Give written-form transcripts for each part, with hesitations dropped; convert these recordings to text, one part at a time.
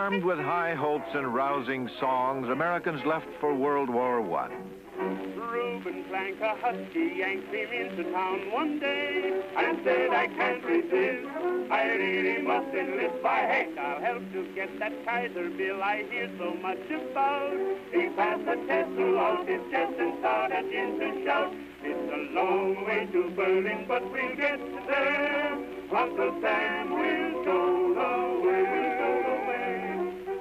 Armed with high hopes and rousing songs, Americans left for World War I. Reuben Plank, a husky Yank, came into town one day and said, I can't resist, I really must enlist. By heck, I'll help to get that Kaiser bill I hear so much about. He passed the test throughout his chest and started in to shout, it's a long way to Berlin, but we'll get there. Uncle Sam will go the way,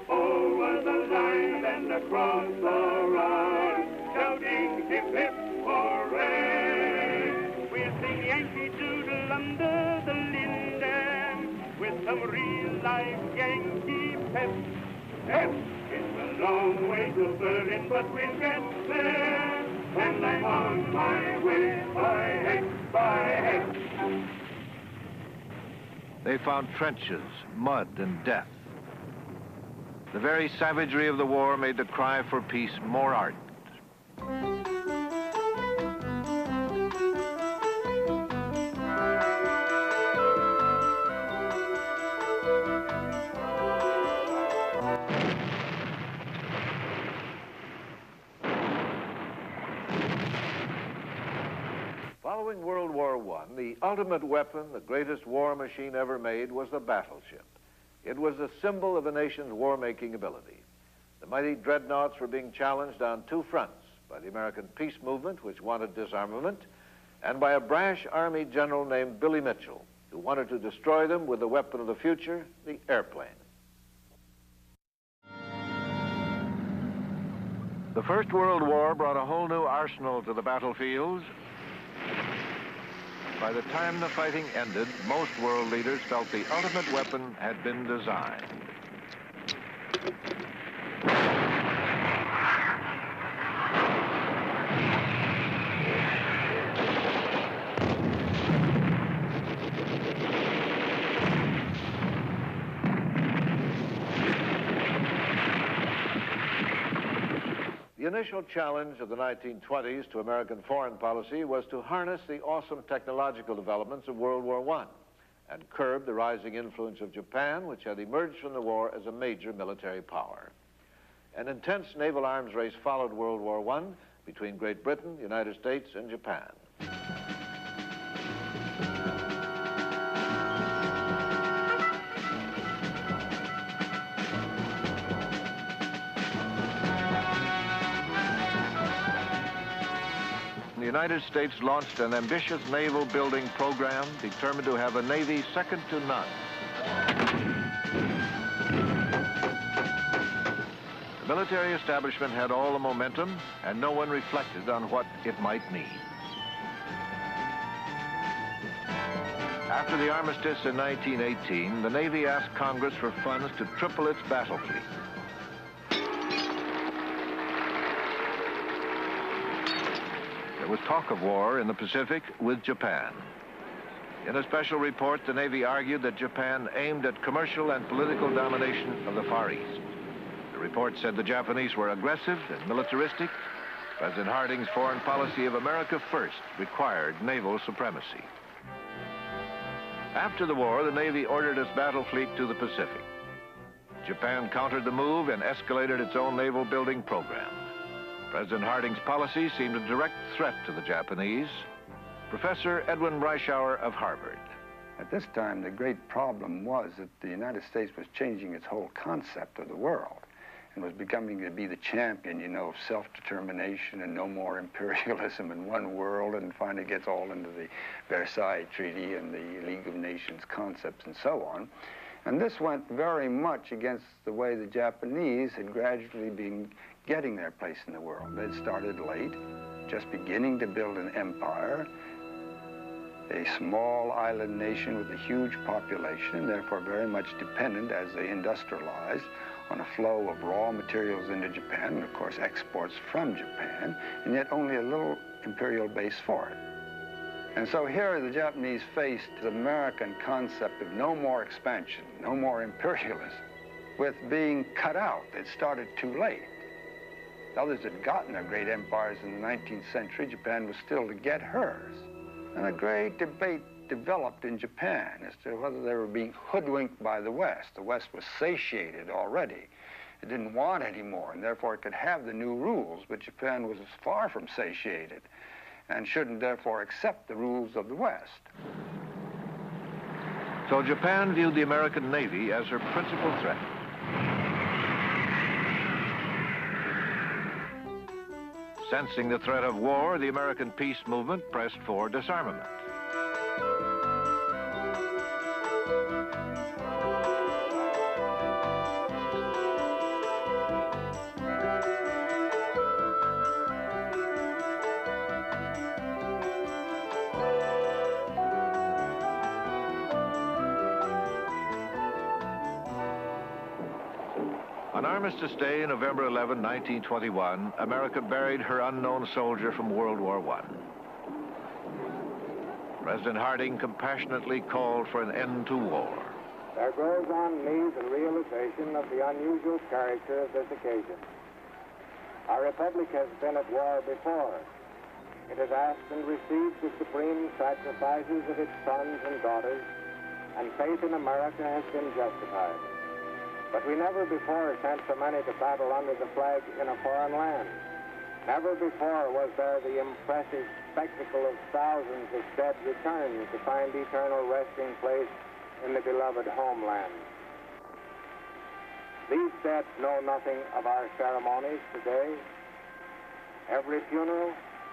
over the line and across the run, shouting hip hip hooray. We'll sing Yankee Doodle under the linden with some real life Yankee pep. Pep! It's a long way to Berlin, but we'll get there. And I'm on my way, by heck, by heck. They found trenches, mud, and death. The very savagery of the war made the cry for peace more ardent. Following World War I, the ultimate weapon, the greatest war machine ever made, was the battleship. It was a symbol of a nation's war-making ability. The mighty dreadnoughts were being challenged on two fronts, by the American peace movement, which wanted disarmament, and by a brash Army general named Billy Mitchell, who wanted to destroy them with the weapon of the future, the airplane. The First World War brought a whole new arsenal to the battlefields. By the time the fighting ended, most world leaders felt the ultimate weapon had been designed. The initial challenge of the 1920s to American foreign policy was to harness the awesome technological developments of World War I and curb the rising influence of Japan, which had emerged from the war as a major military power. An intense naval arms race followed World War I between Great Britain, the United States, and Japan. The United States launched an ambitious naval building program determined to have a navy second to none. The military establishment had all the momentum, and no one reflected on what it might need. After the armistice in 1918, the Navy asked Congress for funds to triple its battle fleet. There was talk of war in the Pacific with Japan. In a special report, the Navy argued that Japan aimed at commercial and political domination of the Far East. The report said the Japanese were aggressive and militaristic. President Harding's foreign policy of America first required naval supremacy. After the war, the Navy ordered its battle fleet to the Pacific. Japan countered the move and escalated its own naval building program. President Harding's policy seemed a direct threat to the Japanese. Professor Edwin Reischauer of Harvard. At this time, the great problem was that the United States was changing its whole concept of the world and was becoming to be the champion, you know, of self-determination and no more imperialism in one world, and finally gets all into the Versailles Treaty and the League of Nations concepts and so on. And this went very much against the way the Japanese had gradually been getting their place in the world. They'd started late, just beginning to build an empire, a small island nation with a huge population, and therefore very much dependent as they industrialized on a flow of raw materials into Japan, and of course exports from Japan, and yet only a little imperial base for it. And so here the Japanese faced the American concept of no more expansion, no more imperialism, with being cut out. It started too late. Others had gotten their great empires in the 19th century. Japan was still to get hers. And a great debate developed in Japan as to whether they were being hoodwinked by the West. The West was satiated already. It didn't want any more, and therefore it could have the new rules, but Japan was far from satiated and shouldn't therefore accept the rules of the West. So Japan viewed the American Navy as her principal threat. Sensing the threat of war, the American peace movement pressed for disarmament. On Armistice Day, November 11, 1921, America buried her unknown soldier from World War I. President Harding compassionately called for an end to war. There grows on me the realization of the unusual character of this occasion. Our republic has been at war before. It has asked and received the supreme sacrifices of its sons and daughters, and faith in America has been justified. But we never before sent so many to battle under the flag in a foreign land. Never before was there the impressive spectacle of thousands of dead returned to find eternal resting place in the beloved homeland. These dead know nothing of our ceremonies today. Every funeral,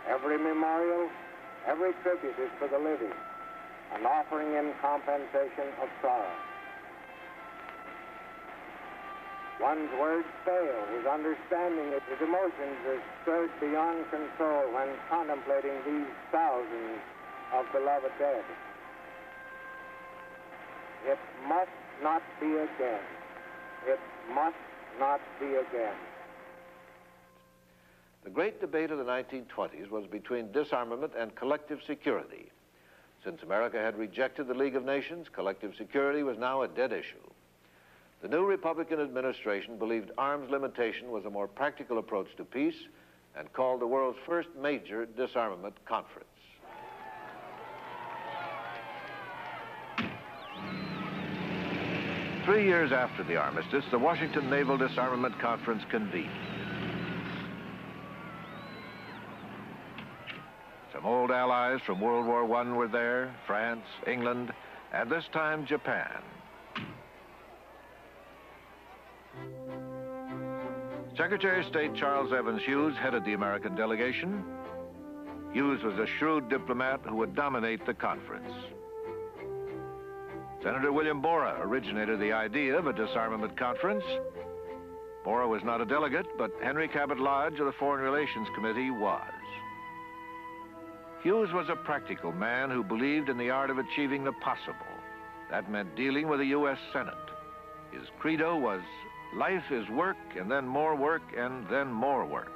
every memorial, every tribute is for the living, an offering in compensation of sorrow. One's words fail, his understanding, his emotions are stirred beyond control when contemplating these thousands of beloved dead. It must not be again. It must not be again. The great debate of the 1920s was between disarmament and collective security. Since America had rejected the League of Nations, collective security was now a dead issue. The new Republican administration believed arms limitation was a more practical approach to peace and called the world's first major disarmament conference. Three years after the armistice, the Washington Naval Disarmament Conference convened. Some old allies from World War I were there, France, England, and this time Japan. Secretary of State Charles Evans Hughes headed the American delegation. Hughes was a shrewd diplomat who would dominate the conference. Senator William Borah originated the idea of a disarmament conference. Borah was not a delegate, but Henry Cabot Lodge of the Foreign Relations Committee was. Hughes was a practical man who believed in the art of achieving the possible. That meant dealing with the U.S. Senate. His credo was, life is work, and then more work, and then more work.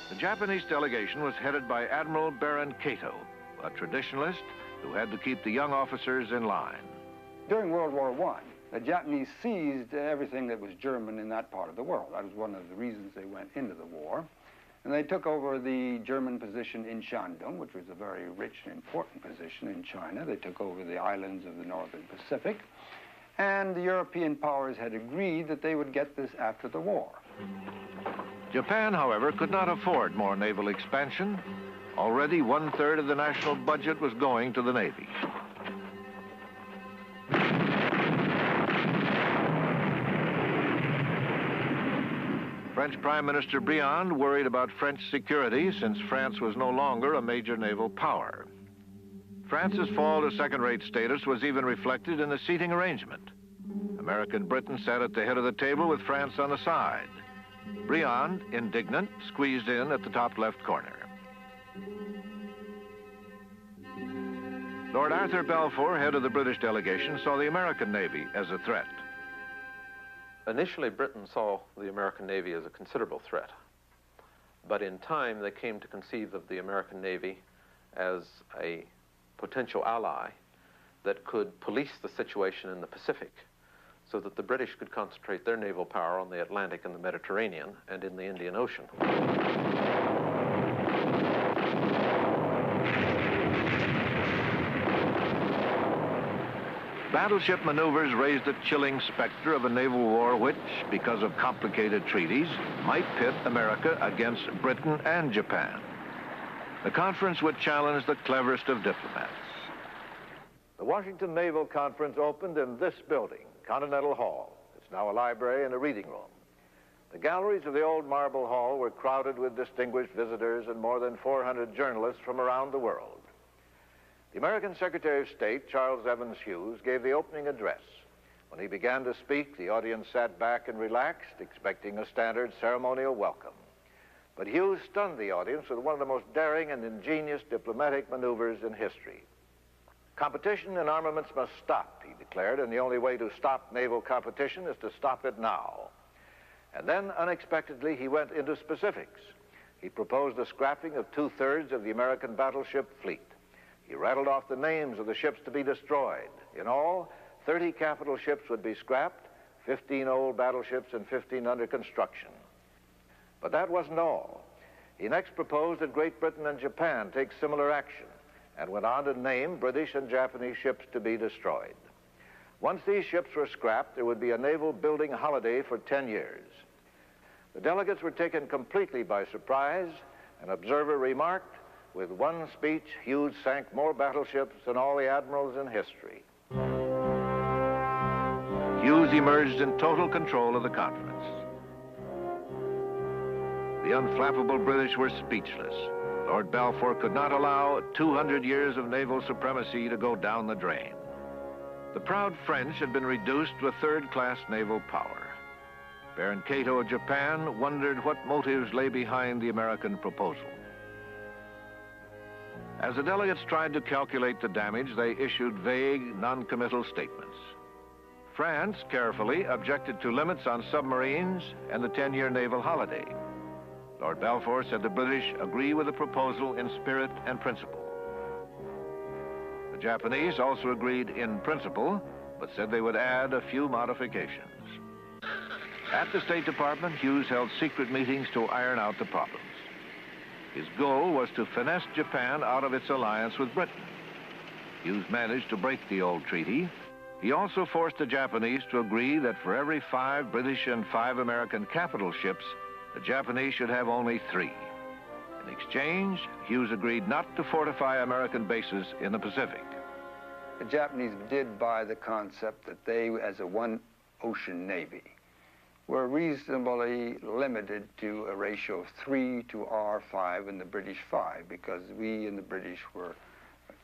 The Japanese delegation was headed by Admiral Baron Kato, a traditionalist who had to keep the young officers in line. During World War I, the Japanese seized everything that was German in that part of the world. That was one of the reasons they went into the war. And they took over the German position in Shandong, which was a very rich and important position in China. They took over the islands of the Northern Pacific. And the European powers had agreed that they would get this after the war. Japan, however, could not afford more naval expansion. Already 1/3 of the national budget was going to the Navy. French Prime Minister Briand worried about French security since France was no longer a major naval power. France's fall to second-rate status was even reflected in the seating arrangement. America and Britain sat at the head of the table with France on the side. Briand, indignant, squeezed in at the top left corner. Lord Arthur Balfour, head of the British delegation, saw the American Navy as a threat. Initially, Britain saw the American Navy as a considerable threat. But in time, they came to conceive of the American Navy as a potential ally that could police the situation in the Pacific so that the British could concentrate their naval power on the Atlantic and the Mediterranean and in the Indian Ocean. Battleship maneuvers raised the chilling specter of a naval war which, because of complicated treaties, might pit America against Britain and Japan. The conference would challenge the cleverest of diplomats. The Washington Naval Conference opened in this building, Continental Hall. It's now a library and a reading room. The galleries of the old marble hall were crowded with distinguished visitors and more than 400 journalists from around the world. The American Secretary of State, Charles Evans Hughes, gave the opening address. When he began to speak, the audience sat back and relaxed, expecting a standard ceremonial welcome. But Hughes stunned the audience with one of the most daring and ingenious diplomatic maneuvers in history. Competition in armaments must stop, he declared, and the only way to stop naval competition is to stop it now. And then, unexpectedly, he went into specifics. He proposed the scrapping of 2/3 of the American battleship fleet. He rattled off the names of the ships to be destroyed. In all, 30 capital ships would be scrapped, 15 old battleships and 15 under construction. But that wasn't all. He next proposed that Great Britain and Japan take similar action and went on to name British and Japanese ships to be destroyed. Once these ships were scrapped, there would be a naval building holiday for 10 years. The delegates were taken completely by surprise. An observer remarked, with one speech, Hughes sank more battleships than all the admirals in history. Hughes emerged in total control of the conference. The unflappable British were speechless. Lord Balfour could not allow 200 years of naval supremacy to go down the drain. The proud French had been reduced to a third-class naval power. Baron Kato of Japan wondered what motives lay behind the American proposal. As the delegates tried to calculate the damage, they issued vague, non-committal statements. France carefully objected to limits on submarines and the 10-year naval holiday. Lord Balfour said the British agree with the proposal in spirit and principle. The Japanese also agreed in principle, but said they would add a few modifications. At the State Department, Hughes held secret meetings to iron out the problems. His goal was to finesse Japan out of its alliance with Britain. Hughes managed to break the old treaty. He also forced the Japanese to agree that for every 5 British and 5 American capital ships, the Japanese should have only 3. In exchange, Hughes agreed not to fortify American bases in the Pacific. The Japanese did buy the concept that they, as a one-ocean navy, were reasonably limited to a ratio of 3 to our 5 and the British 5, because we and the British were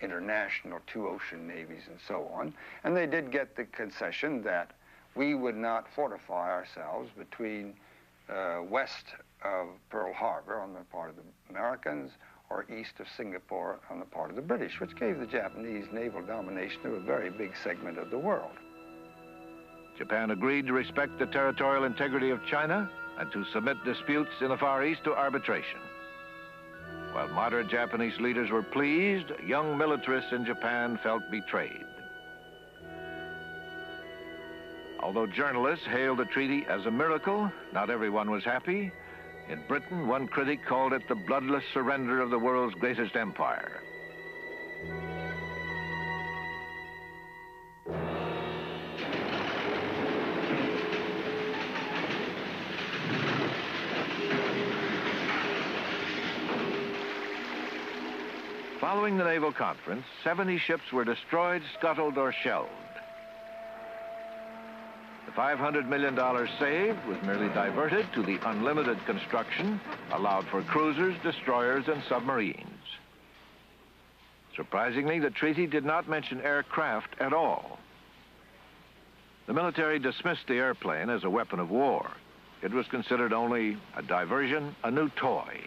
international 2-ocean navies and so on. And they did get the concession that we would not fortify ourselves between west of Pearl Harbor on the part of the Americans or east of Singapore on the part of the British, which gave the Japanese naval domination of a very big segment of the world. Japan agreed to respect the territorial integrity of China and to submit disputes in the Far East to arbitration. While moderate Japanese leaders were pleased, young militarists in Japan felt betrayed. Although journalists hailed the treaty as a miracle, not everyone was happy. In Britain, one critic called it the bloodless surrender of the world's greatest empire. Following the naval conference, 70 ships were destroyed, scuttled, or shelled. The $500 million saved was merely diverted to the unlimited construction allowed for cruisers, destroyers, and submarines. Surprisingly, the treaty did not mention aircraft at all. The military dismissed the airplane as a weapon of war. It was considered only a diversion, a new toy.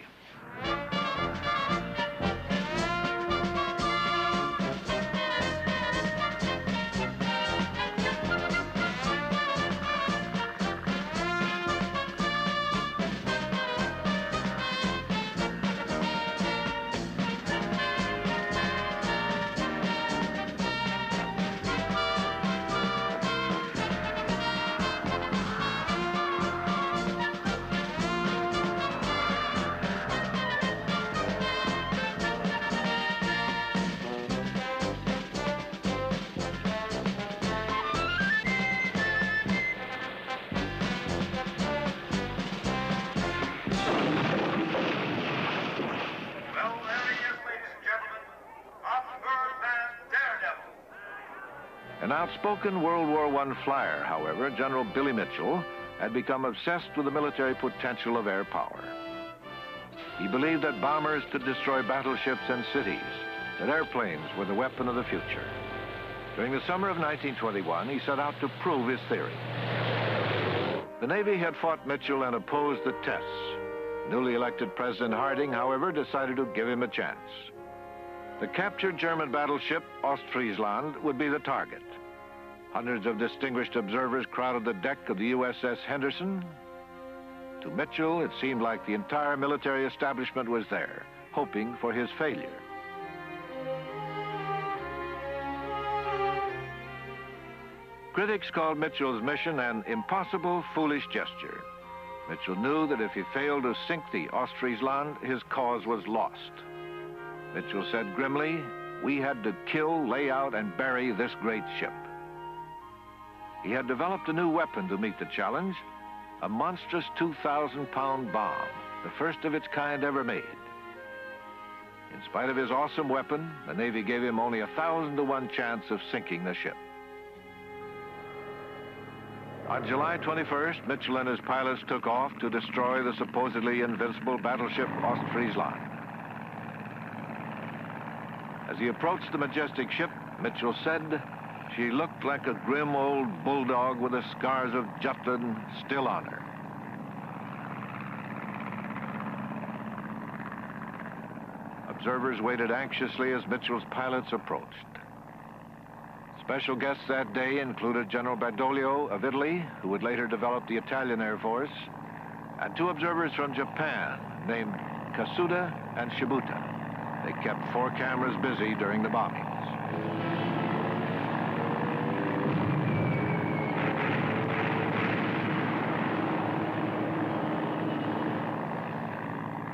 An outspoken World War I flyer, however, General Billy Mitchell, had become obsessed with the military potential of air power. He believed that bombers could destroy battleships and cities, that airplanes were the weapon of the future. During the summer of 1921, he set out to prove his theory. The Navy had fought Mitchell and opposed the tests. Newly elected President Harding, however, decided to give him a chance. The captured German battleship Ostfriesland would be the target. Hundreds of distinguished observers crowded the deck of the USS Henderson. To Mitchell, it seemed like the entire military establishment was there, hoping for his failure. Critics called Mitchell's mission an impossible, foolish gesture. Mitchell knew that if he failed to sink the Ostfriesland, his cause was lost. Mitchell said grimly, "We had to kill, lay out, and bury this great ship." He had developed a new weapon to meet the challenge, a monstrous 2,000-pound bomb, the first of its kind ever made. In spite of his awesome weapon, the Navy gave him only 1,000-to-1 chance of sinking the ship. On July 21st, Mitchell and his pilots took off to destroy the supposedly invincible battleship Ostfriesland. As he approached the majestic ship, Mitchell said, "She looked like a grim old bulldog with the scars of Jutland still on her." Observers waited anxiously as Mitchell's pilots approached. Special guests that day included General Badoglio of Italy, who would later develop the Italian Air Force, and two observers from Japan named Kasuda and Shibuta. They kept 4 cameras busy during the bombings.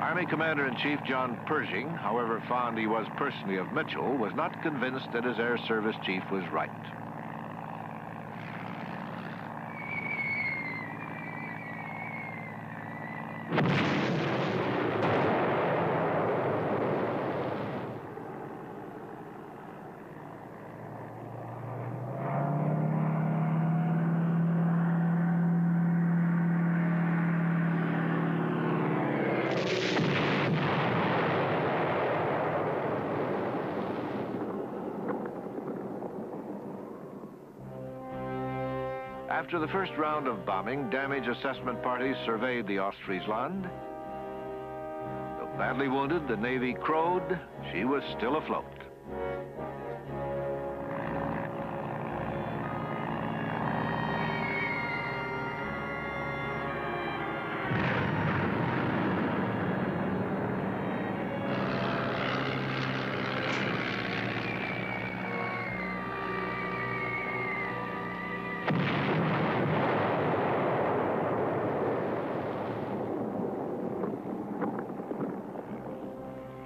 Army Commander-in-Chief John Pershing, however fond he was personally of Mitchell, was not convinced that his Air Service chief was right. After the first round of bombing, damage assessment parties surveyed the Ostfriesland. Though badly wounded, the Navy crowed. She was still afloat.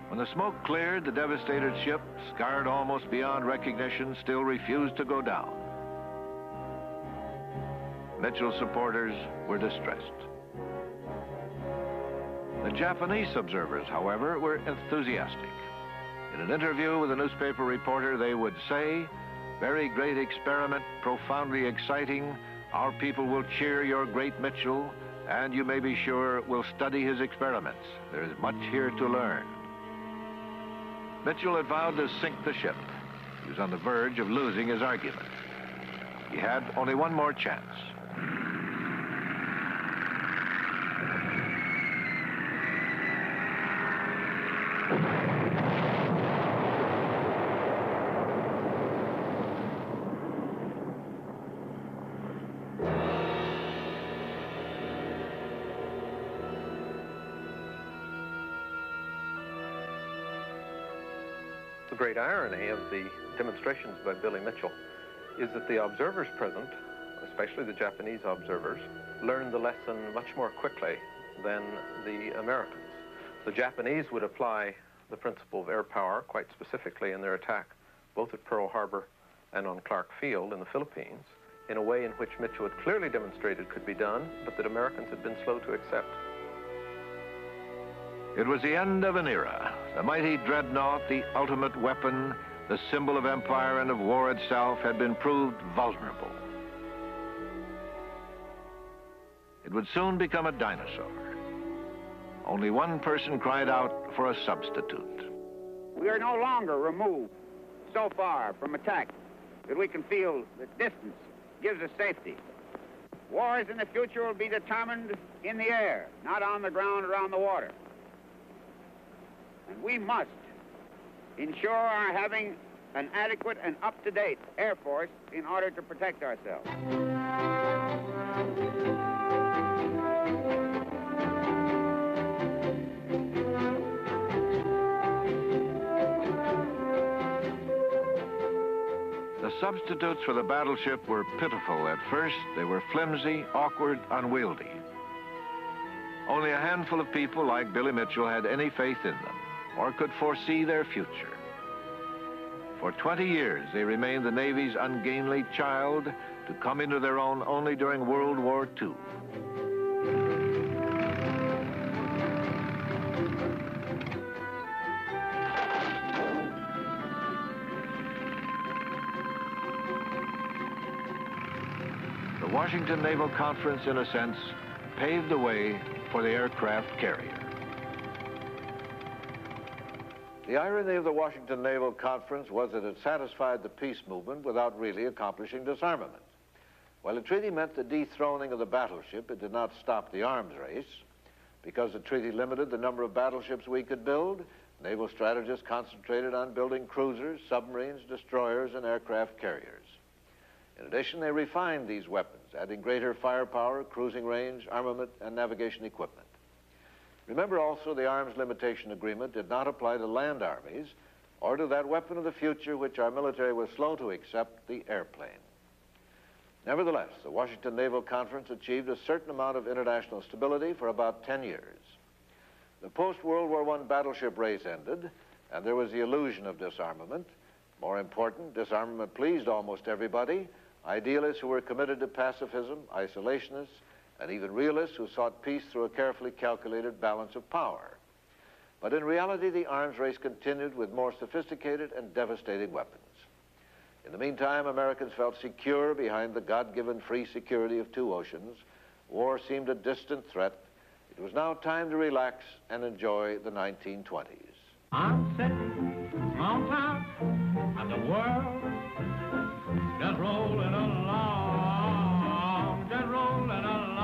When the smoke cleared, the devastated ship, scarred almost beyond recognition, still refused to go down. Mitchell's supporters were distressed. The Japanese observers, however, were enthusiastic. In an interview with a newspaper reporter, they would say, "Very great experiment, profoundly exciting. Our people will cheer your great Mitchell, and you may be sure we'll study his experiments. There is much here to learn." Mitchell had vowed to sink the ship. He was on the verge of losing his argument. He had only one more chance. The great irony of the demonstrations by Billy Mitchell is that the observers present, especially the Japanese observers, learned the lesson much more quickly than the Americans. The Japanese would apply the principle of air power quite specifically in their attack, both at Pearl Harbor and on Clark Field in the Philippines, in a way in which Mitchell had clearly demonstrated could be done, but that Americans had been slow to accept. It was the end of an era. The mighty dreadnought, the ultimate weapon, the symbol of empire and of war itself, had been proved vulnerable. It would soon become a dinosaur. Only one person cried out for a substitute. We are no longer removed so far from attack that we can feel that distance gives us safety. Wars in the future will be determined in the air, not on the ground or on the water. And we must ensure our having an adequate and up-to-date Air Force in order to protect ourselves. The substitutes for the battleship were pitiful at first. They were flimsy, awkward, unwieldy. Only a handful of people like Billy Mitchell had any faith in them or could foresee their future. For 20 years, they remained the Navy's ungainly child to come into their own only during World War II. The Washington Naval Conference, in a sense, paved the way for the aircraft carrier. The irony of the Washington Naval Conference was that it satisfied the peace movement without really accomplishing disarmament. While the treaty meant the dethroning of the battleship, it did not stop the arms race. Because the treaty limited the number of battleships we could build, naval strategists concentrated on building cruisers, submarines, destroyers, and aircraft carriers. In addition, they refined these weapons, adding greater firepower, cruising range, armament, and navigation equipment. Remember also, the Arms Limitation Agreement did not apply to land armies or to that weapon of the future which our military was slow to accept, the airplane. Nevertheless, the Washington Naval Conference achieved a certain amount of international stability for about 10 years. The post-World War I battleship race ended, and there was the illusion of disarmament. More important, disarmament pleased almost everybody: idealists who were committed to pacifism, isolationists, and even realists who sought peace through a carefully calculated balance of power. But in reality, the arms race continued with more sophisticated and devastating weapons. In the meantime, Americans felt secure behind the God-given free security of two oceans. War seemed a distant threat. It was now time to relax and enjoy the 1920s. I'm sitting on top of the world, just rolling along, just rolling along.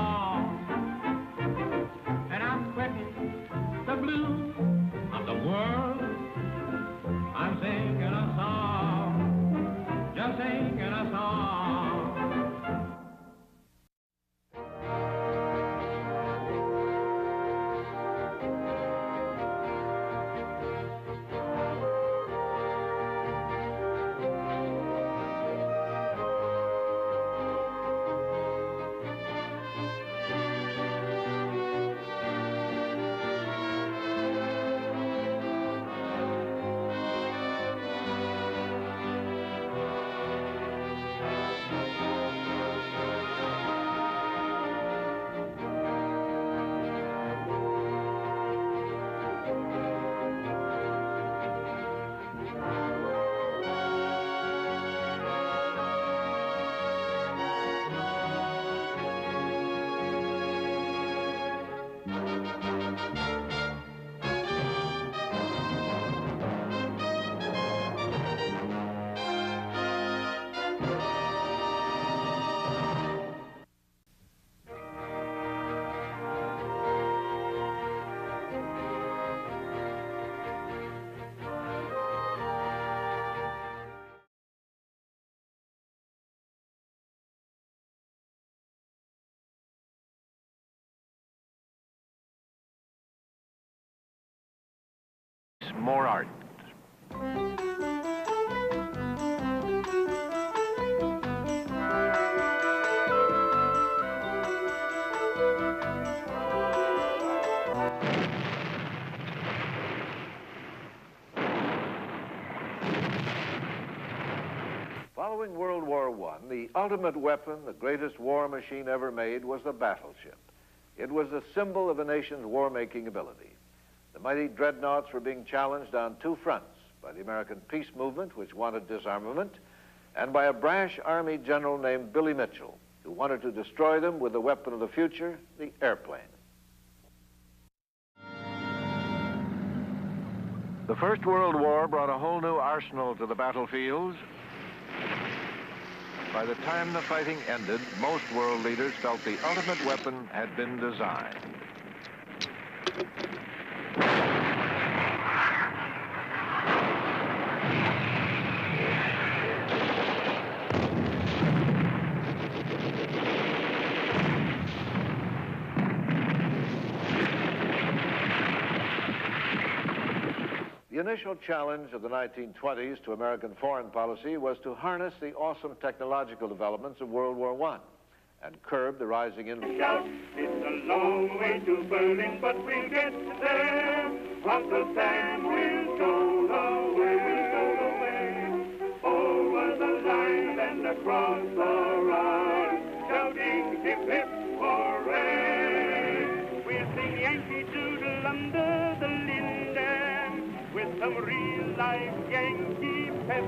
And I'm quitting the blues of the world. I'm singing a song, just singing a song. More ardent. Following World War I, the ultimate weapon, the greatest war machine ever made, was the battleship. It was a symbol of a nation's war-making ability. The mighty dreadnoughts were being challenged on two fronts: by the American peace movement, which wanted disarmament, and by a brash Army general named Billy Mitchell, who wanted to destroy them with the weapon of the future, the airplane. The First World War brought a whole new arsenal to the battlefields. By the time the fighting ended, most world leaders felt the ultimate weapon had been designed. The initial challenge of the 1920s to American foreign policy was to harness the awesome technological developments of World War I and curb the rising influence. It's a long way to Berlin, but we'll get there. Uncle Sam will go the way, over the line and across the run, shouting hip hip hooray. We'll sing Yankee Doodle under the linden with some real life Yankee pep.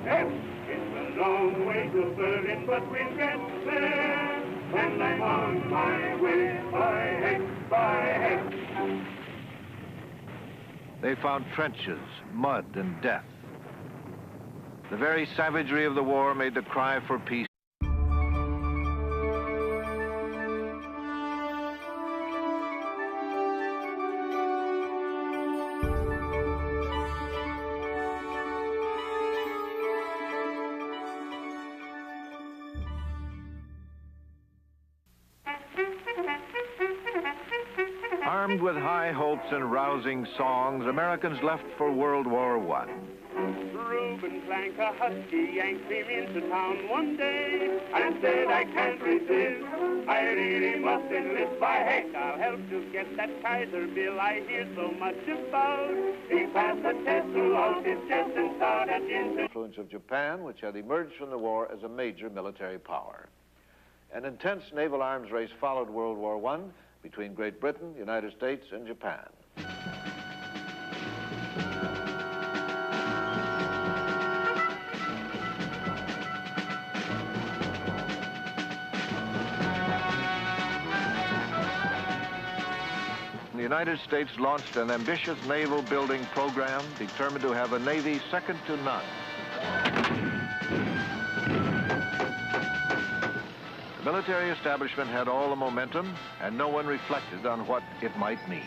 Pep. It's a long way to Berlin, but we'll get there. And I'm on my way, by heck, by heck. They found trenches, mud, and death. The very savagery of the war made the cry for peace. Armed with high hopes and rousing songs, Americans left for World War I. Reuben Plank, a husky Yank, came into town one day and said, I can't resist. I really must enlist. By heck, I'll help to get that Kaiser bill I hear so much about. He passed the test throughout his chest and started into Influence of Japan, which had emerged from the war as a major military power. An intense naval arms race followed World War I between Great Britain, the United States, and Japan. The United States launched an ambitious naval building program determined to have a navy second to none. The military establishment had all the momentum, and no one reflected on what it might mean.